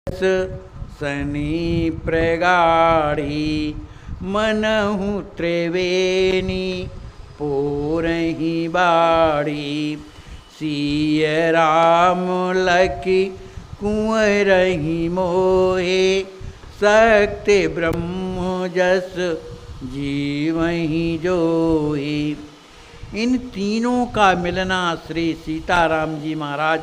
सनी प्रगाढ़ी मनहु त्रिवेणी पोरही बाड़ी। सिय राम लखी कुंवरही मोहे शक्ति ब्रह्म जस जीवहि जोहि। इन तीनों का मिलना श्री सीताराम जी महाराज,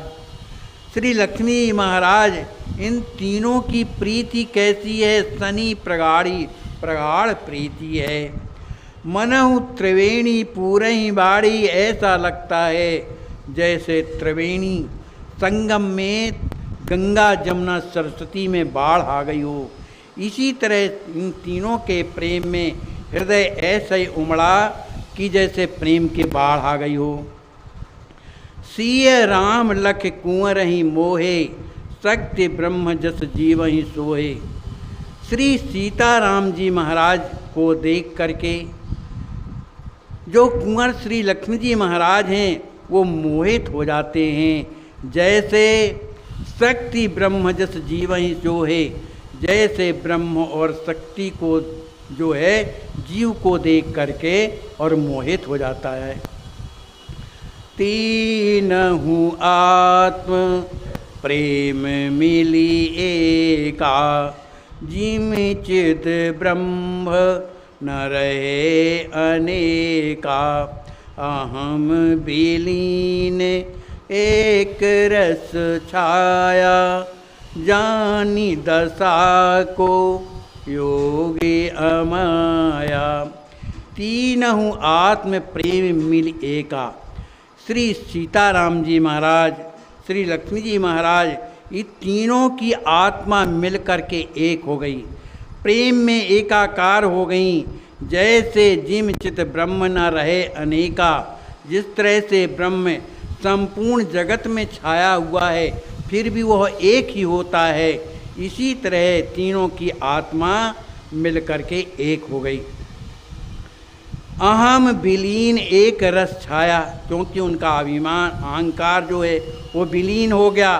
श्री लक्ष्मी महाराज, इन तीनों की प्रीति कैसी है? सनी प्रगाढ़ी, प्रगाढ़ प्रीति है। मनहु त्रिवेणी पूरही बाड़ी, ऐसा लगता है जैसे त्रिवेणी संगम में गंगा जमुना सरस्वती में बाढ़ आ गई हो। इसी तरह इन तीनों के प्रेम में हृदय ऐसा ही उमड़ा कि जैसे प्रेम की बाढ़ आ गई हो। सिय राम लख कुंवरहि मोहे शक्ति ब्रह्म जस जीवहि सोहे। श्री सीताराम जी महाराज को देख करके जो कुंवर श्री लक्ष्मी जी महाराज हैं वो मोहित हो जाते हैं। जैसे शक्ति ब्रह्म जस जीवहि सोहे, जैसे ब्रह्म और शक्ति को जो है जीव को देख करके और मोहित हो जाता है। तीनहु आत्म प्रेम मिली एका, जिम चिद ब्रह्म न रहे अनेका। अहम विलीन एक रस छाया, जानी दशा को योगी अमाया। तीनहु आत्म प्रेम मिल एका। श्री सीताराम जी महाराज, श्री लक्ष्मी जी महाराज, ये तीनों की आत्मा मिल कर के एक हो गई, प्रेम में एकाकार हो गई। जैसे जिम चित ब्रह्म न रहे अनेका, जिस तरह से ब्रह्म संपूर्ण जगत में छाया हुआ है फिर भी वह एक ही होता है, इसी तरह तीनों की आत्मा मिल कर के एक हो गई। अहम विलीन एक रस छाया, क्योंकि उनका अभिमान अहंकार जो है वो विलीन हो गया,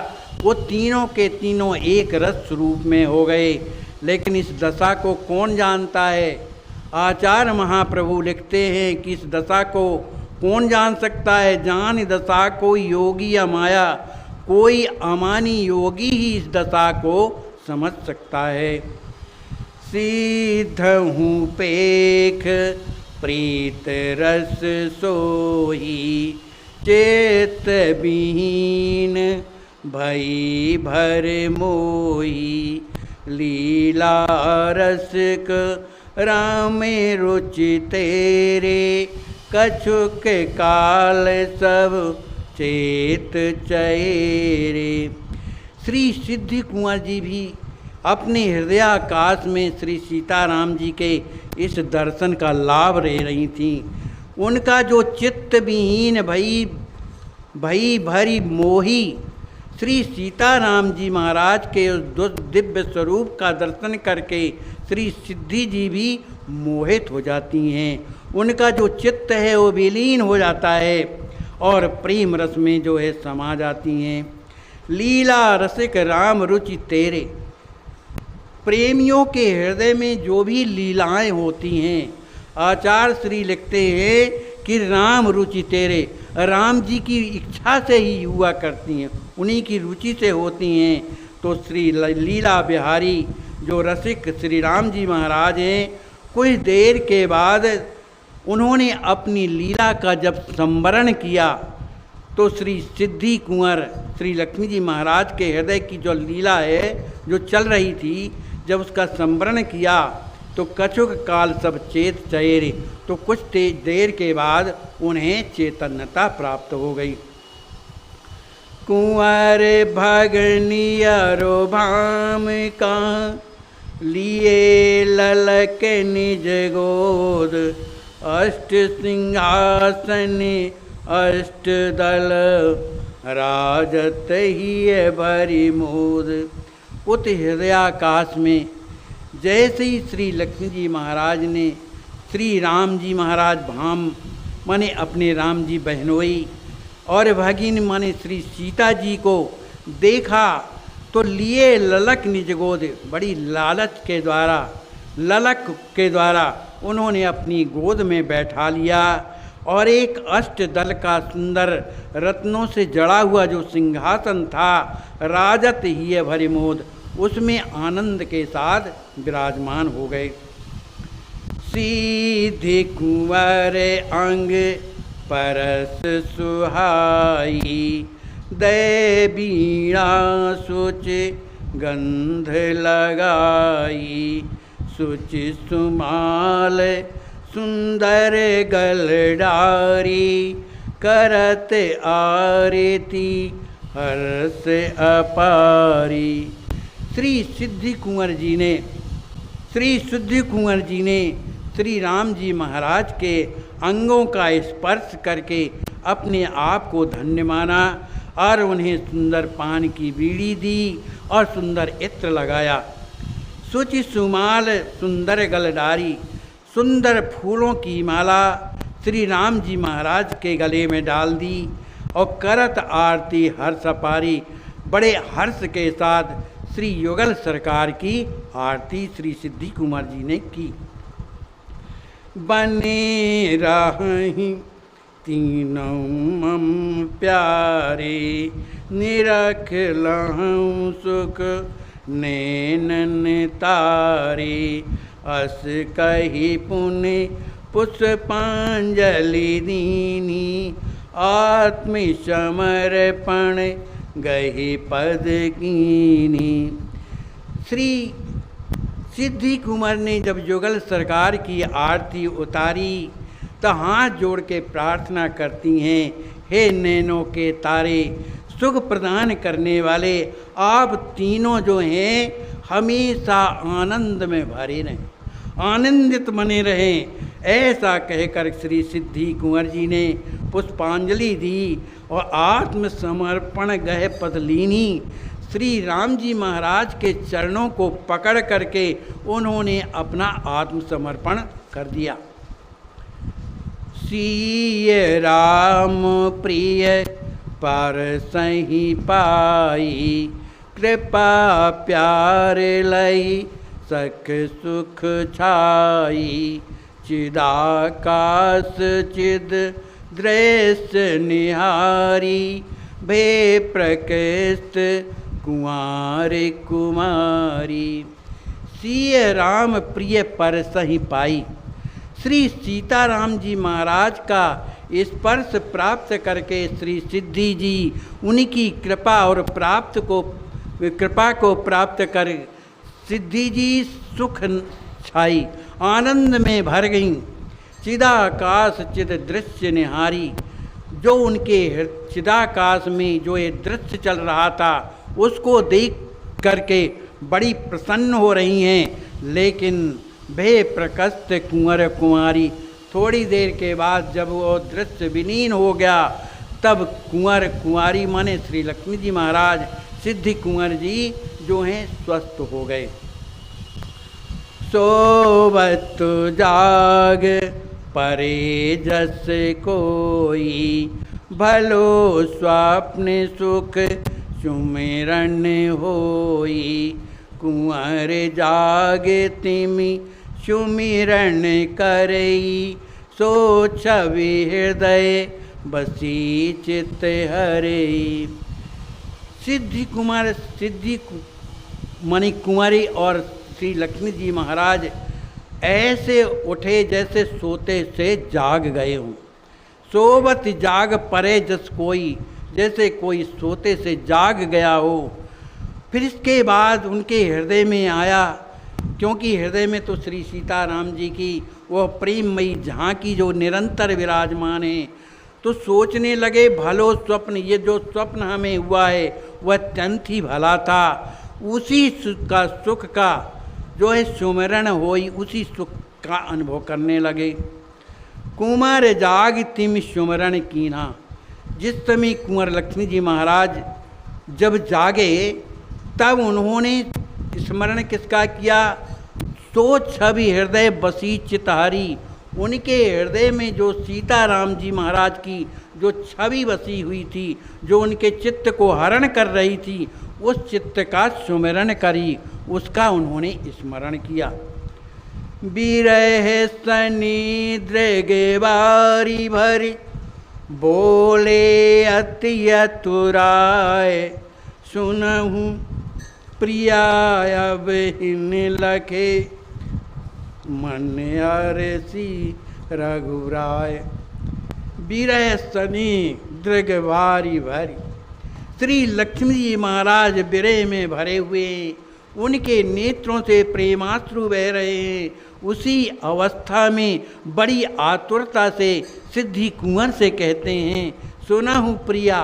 वो तीनों के तीनों एक रस रूप में हो गए। लेकिन इस दशा को कौन जानता है? आचार्य महाप्रभु लिखते हैं कि इस दशा को कौन जान सकता है? जान दशा को योगी या माया, कोई अमानी योगी ही इस दशा को समझ सकता है। सीधहु पेख प्रीत रस सोही, चेत विहीन भई भर मोही। लीला रसिक रामे रुचि तेरे, कछुक काल सब चेत चेरे। श्री सिद्धि कुंवर जी भी अपने हृदयाकाश में श्री सीताराम जी के इस दर्शन का लाभ ले रही थीं। उनका जो चित्त विहीन भई भरी मोही श्री सीताराम जी महाराज के उस दिव्य स्वरूप का दर्शन करके श्री सिद्धि जी भी मोहित हो जाती हैं। उनका जो चित्त है वो विलीन हो जाता है और प्रेम रस में जो है समा जाती हैं। लीला रसिक राम रुचि तेरे, प्रेमियों के हृदय में जो भी लीलाएं होती हैं, आचार्य श्री लिखते हैं कि राम रुचि तेरे, राम जी की इच्छा से ही हुआ करती हैं, उन्हीं की रुचि से होती हैं। तो श्री लीला बिहारी जो रसिक श्री राम जी महाराज हैं, कुछ देर के बाद उन्होंने अपनी लीला का जब संवरण किया तो श्री सिद्धि कुंवर श्री लक्ष्मी जी महाराज के हृदय की जो लीला है जो चल रही थी, जब उसका संवरण किया तो कछुक काल सब चेत चेरे, तो कुछ देर के बाद उन्हें चेतन्यता प्राप्त हो गई। कुंवर भगनियरो भाम का, लिए ललक निज गोद। अष्ट सिंहासन अष्ट दल, राजत ही भरी मोद। उत हृदयाकाश में जैसे ही श्री लक्ष्मी जी महाराज ने श्री राम जी महाराज भाम माने अपने राम जी बहनोई और भगिन माने श्री सीता जी को देखा तो लिए ललक निज गोद, बड़ी लालच के द्वारा, ललक के द्वारा उन्होंने अपनी गोद में बैठा लिया और एक अष्टदल का सुंदर रत्नों से जड़ा हुआ जो सिंहासन था, राजत ही भरिमोद, उसमें आनंद के साथ विराजमान हो गए। सीधे कुंवर अंग परस सुहाई, दय बीणा सुच गंध लगाई, सुचि सुमाल सुंदर गलडारी, करत आरती हर्ष अपारी। श्री सिद्धि कुंवर जी ने श्री राम जी महाराज के अंगों का स्पर्श करके अपने आप को धन्य माना और उन्हें सुंदर पान की बीड़ी दी और सुंदर इत्र लगाया। सुचि सुमाल सुंदर गलडारी, सुंदर फूलों की माला श्री राम जी महाराज के गले में डाल दी और करत आरती हर्ष अपारी, बड़े हर्ष के साथ श्री युगल सरकार की आरती श्री सिद्धि कुमार जी ने की। बने राहि तीनों मम प्यारे, निरख लहूँ सुख नैनन तारे, अस कही पुण्य पुष्पांजलि दीनी, आत्मसमर्पण गही पद कीनी। श्री सिद्धि कुमार ने जब युगल सरकार की आरती उतारी तो हाथ जोड़ के प्रार्थना करती हैं, हे नैनों के तारे, सुख प्रदान करने वाले आप तीनों जो हैं हमेशा आनंद में भरे रहें, आनंदित बने रहें। ऐसा कहकर श्री सिद्धि कुंवर जी ने पुष्पांजलि दी और आत्मसमर्पण गह पद लीनी। श्री राम जी महाराज के चरणों को पकड़ करके उन्होंने अपना आत्मसमर्पण कर दिया। सीय राम प्रिय पर सही पाई, कृपा प्यार लई सख सुख छाई, चिदाकाश चिद दृश्य निहारी, भे प्रकृत कुंवारी कुमारी। सीय राम प्रिय पर सही पाई, श्री सीताराम जी महाराज का स्पर्श प्राप्त करके श्री सिद्धि जी उनकी कृपा को प्राप्त कर सिद्धि जी सुख छाई, आनंद में भर गईं। चिदाकाश चिद दृश्य निहारी, जो उनके चिदाकाश में जो ये दृश्य चल रहा था उसको देख करके बड़ी प्रसन्न हो रही हैं। लेकिन भे प्रकस्त कुंवर कुंवारी, थोड़ी देर के बाद जब वो दृश्य विलीन हो गया तब कुंवर कुंवारी माने श्री लक्ष्मी जी महाराज सिद्धि कुंवर जी जो हैं स्वस्थ हो गए। सोवत जाग परे जस कोई, भलो स्वप्न सुख सुमिरन होई, कुंवर जागे तिमि सुमिरन करई, सो छवि हृदय बसी चित हरई। सिद्धि मणि कुंवरी और श्री लक्ष्मी जी महाराज ऐसे उठे जैसे सोते से जाग गए हों। सोवत जाग परे जस कोई, जैसे कोई सोते से जाग गया हो। फिर इसके बाद उनके हृदय में आया, क्योंकि हृदय में तो श्री सीताराम जी की वह प्रेममयी झांकी जो निरंतर विराजमान है, तो सोचने लगे भलो स्वप्न, ये जो स्वप्न हमें हुआ है वह अत्यंत ही भला था। उसी सुख का जो है सुमिरन होई, उसी सुख का अनुभव करने लगे। कुंवर जाग तिम सुमिरन कीना, जिस समय कुंवर लक्ष्मी जी महाराज जब जागे तब उन्होंने स्मरण किसका किया? तो छवि हृदय बसी चितहरी, उनके हृदय में जो सीताराम जी महाराज की जो छवि बसी हुई थी, जो उनके चित्त को हरण कर रही थी, उस चित्त का सुमिरन करी, उसका उन्होंने स्मरण किया। बिरह सनी दृगवारी भरी बोले अति अतुराय, सुनहु प्रिया अब हिन लखे मन अरसी रघुराय। बिरह सनी दृगवारी भरी, श्री लक्ष्मी जी महाराज विरह में भरे हुए, उनके नेत्रों से प्रेमाश्रु बह रहे हैं। उसी अवस्था में बड़ी आतुरता से सिद्धि कुंवर से कहते हैं, सुना हूँ प्रिया,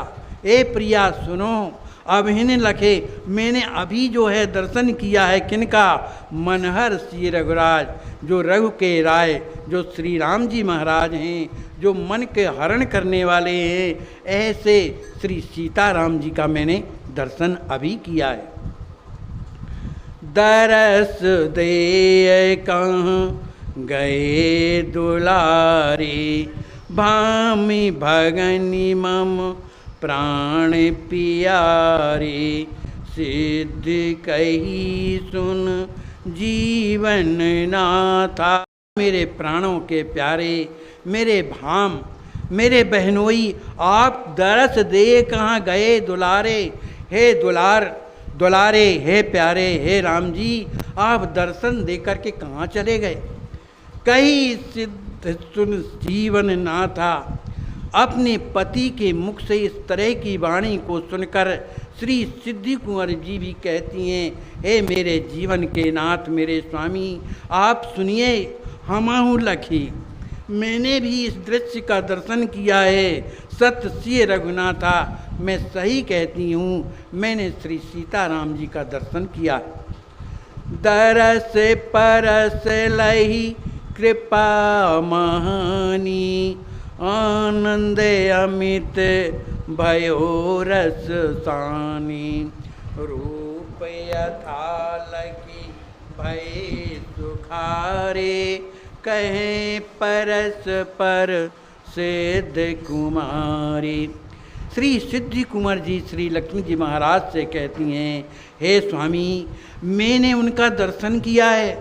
ए प्रिया सुनो, अब हिन लखे, मैंने अभी जो है दर्शन किया है किनका? मनहर श्री रघुराज, जो रघु के राय, जो श्री राम जी महाराज हैं, जो मन के हरण करने वाले हैं, ऐसे श्री सीताराम जी का मैंने दर्शन अभी किया है। दरस दे कहाँ गए दुलारे, भामी भगनी मम प्राण पियारे, सिद्ध कही सुन जीवन नाथा। मेरे प्राणों के प्यारे, मेरे भाम, मेरे बहनोई, आप दरस दे कहाँ गए दुलारे। हे दुलारे, हे प्यारे, हे राम जी, आप दर्शन दे करके कहाँ चले गए? कहीं सिद्ध सुन जीवन ना था। अपने पति के मुख से इस तरह की वाणी को सुनकर श्री सिद्धि कुंवर जी भी कहती हैं, हे मेरे जीवन के नाथ, मेरे स्वामी, आप सुनिए, हमहु लखी, मैंने भी इस दृश्य का दर्शन किया है। सत्य श्री रघुनाथा, मैं सही कहती हूँ, मैंने श्री सीताराम जी का दर्शन किया। दरस परस लही कृपा महानी, आनंद अमित भयो रस सानी, रूप यथा लखी भय सुखारे, कहें परस पर सिद्ध कुमारी। श्री सिद्धि कुंवर जी श्री लक्ष्मी जी महाराज से कहती हैं, हे स्वामी, मैंने उनका दर्शन किया है।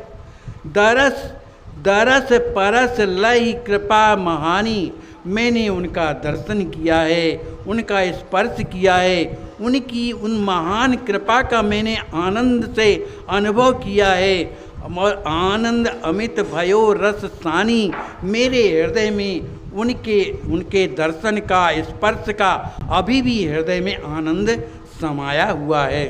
दरस परस लई कृपा महानी, मैंने उनका दर्शन किया है, उनका स्पर्श किया है, उनकी उन महान कृपा का मैंने आनंद से अनुभव किया है। और आनंद अमित भयो रस सानी, मेरे हृदय में उनके दर्शन का, स्पर्श का अभी भी हृदय में आनंद समाया हुआ है।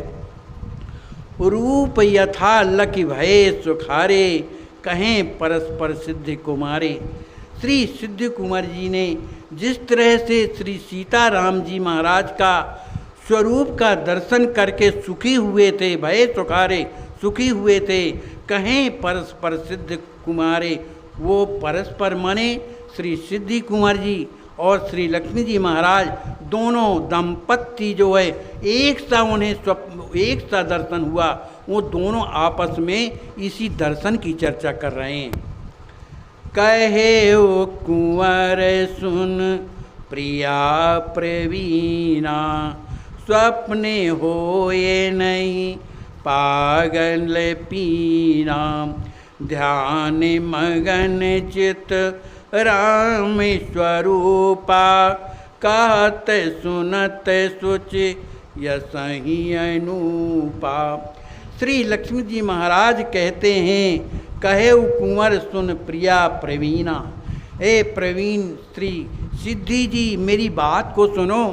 रूप यथा लखि भय सुखारे, कहें परस्पर सिद्धि कुमारे। श्री सिद्धि कुमार जी ने जिस तरह से श्री सीताराम जी महाराज का स्वरूप का दर्शन करके सुखी हुए थे, भय सुखारे सुखी हुए थे, कहें परस्पर सिद्ध कुमारे। वो परस्पर माने श्री सिद्धि कुंवर जी और श्री लक्ष्मी जी महाराज दोनों दंपत्ति जो है, एक सा उन्हें एक सा दर्शन हुआ। वो दोनों आपस में इसी दर्शन की चर्चा कर रहे हैं। कहे ओ कुंवर सुन प्रिया प्रवीणा, स्वप्ने होए नहीं पागल पीना, ध्यान मगन चित राम स्वरूपा, कहत सुनत सुच यसहि अनूपा। श्री लक्ष्मी जी महाराज कहते हैं, कहे कुंवर सुन प्रिया प्रवीणा, हे प्रवीण श्री सिद्धि जी, मेरी बात को सुनो।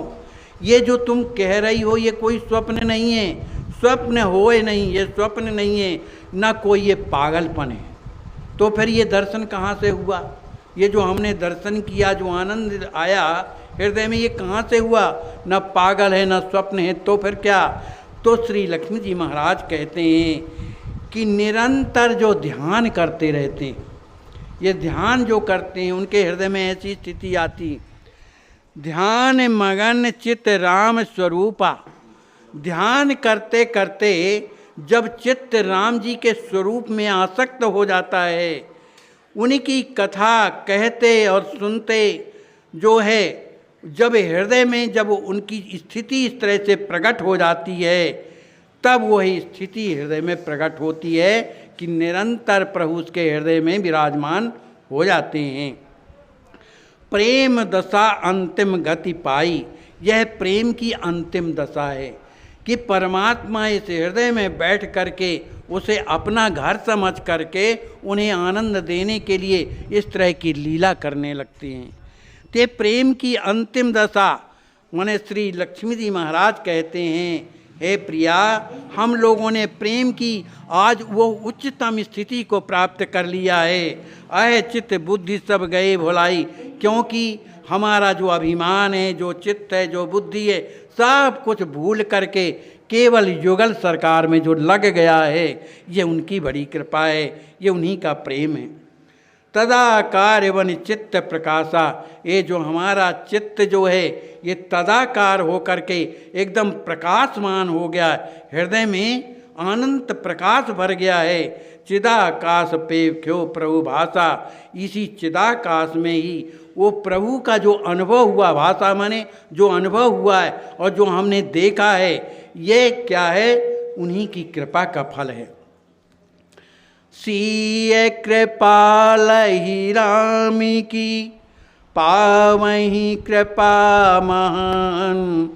ये जो तुम कह रही हो ये कोई स्वप्न नहीं है, स्वप्न होए नहीं, ये स्वप्न नहीं है, ना कोई ये पागलपन है। तो फिर ये दर्शन कहाँ से हुआ? ये जो हमने दर्शन किया, जो आनंद आया हृदय में, ये कहाँ से हुआ? ना पागल है ना स्वप्न है, तो फिर क्या? तो श्री लक्ष्मी जी महाराज कहते हैं कि निरंतर जो ध्यान करते रहते हैं, ये ध्यान जो करते हैं उनके हृदय में ऐसी स्थिति आती, ध्यान मगन चित्त राम स्वरूपा। ध्यान करते करते जब चित्त राम जी के स्वरूप में आसक्त हो जाता है, उनकी कथा कहते और सुनते जो है, जब हृदय में जब उनकी स्थिति इस तरह से प्रकट हो जाती है तब वही स्थिति हृदय में प्रकट होती है कि निरंतर प्रभु उसके हृदय में विराजमान हो जाते हैं। प्रेम दशा अंतिम गति पाई, यह प्रेम की अंतिम दशा है कि परमात्मा इस हृदय में बैठ करके उसे अपना घर समझ करके उन्हें आनंद देने के लिए इस तरह की लीला करने लगते हैं। ते प्रेम की अंतिम दशा माने श्री लक्ष्मी जी महाराज कहते हैं, हे प्रिया, हम लोगों ने प्रेम की आज वो उच्चतम स्थिति को प्राप्त कर लिया है। अह चित्त बुद्धि सब गए भुलाई, क्योंकि हमारा जो अभिमान है, जो चित्त है, जो बुद्धि है, सब कुछ भूल करके केवल युगल सरकार में जो लग गया है, ये उनकी बड़ी कृपा है, ये उन्हीं का प्रेम है। तदाकार वन चित्त प्रकाशा, ये जो हमारा चित्त जो है ये तदाकार हो करके एकदम प्रकाशमान हो गया, हृदय में अनंत प्रकाश भर गया है। चिदाकाश पे क्यों प्रभु भाषा, इसी चिदाकाश में ही वो प्रभु का जो अनुभव हुआ, भाषा माने जो अनुभव हुआ है और जो हमने देखा है, ये क्या है, उन्हीं की कृपा का फल है। सीय कृपाल ही राम की पावही कृपा महान,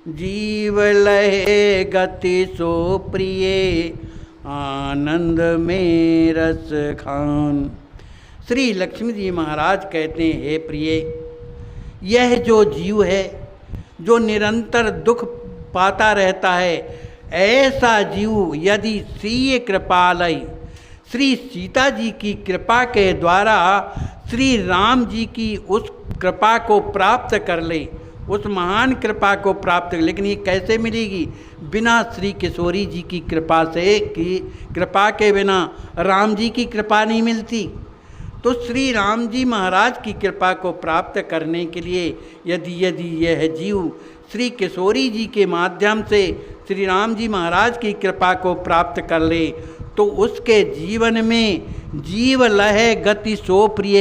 जीव लहे गति सो प्रिय आनंद में रस खान। श्री लक्ष्मी जी महाराज कहते हैं, हे प्रिय, यह जो जीव है जो निरंतर दुख पाता रहता है, ऐसा जीव यदि सीय कृपालय श्री सीता जी की कृपा के द्वारा श्री राम जी की उस कृपा को प्राप्त कर ले, उस महान कृपा को प्राप्त कर, लेकिन ये कैसे मिलेगी? बिना श्री किशोरी जी की कृपा से, कि कृपा के बिना राम जी की कृपा नहीं मिलती। तो श्री राम जी महाराज की कृपा को प्राप्त करने के लिए यदि यह जीव श्री किशोरी जी के माध्यम से श्री राम जी महाराज की कृपा को प्राप्त कर ले, तो उसके जीवन में जीव लहे गति सो प्रिय।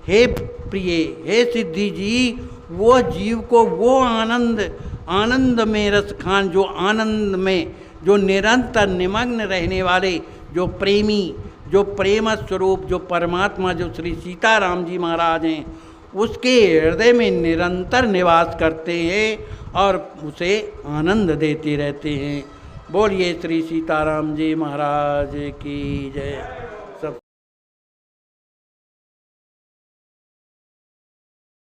हे प्रिय, हे सिद्धि जी, वो जीव को वो आनंद में रस खान, जो आनंद में जो निरंतर निमग्न रहने वाले, जो प्रेमी, जो प्रेम स्वरूप, जो परमात्मा, जो श्री सीताराम जी महाराज हैं, उसके हृदय में निरंतर निवास करते हैं और उसे आनंद देते रहते हैं। बोलिए श्री सीताराम जी महाराज की जय।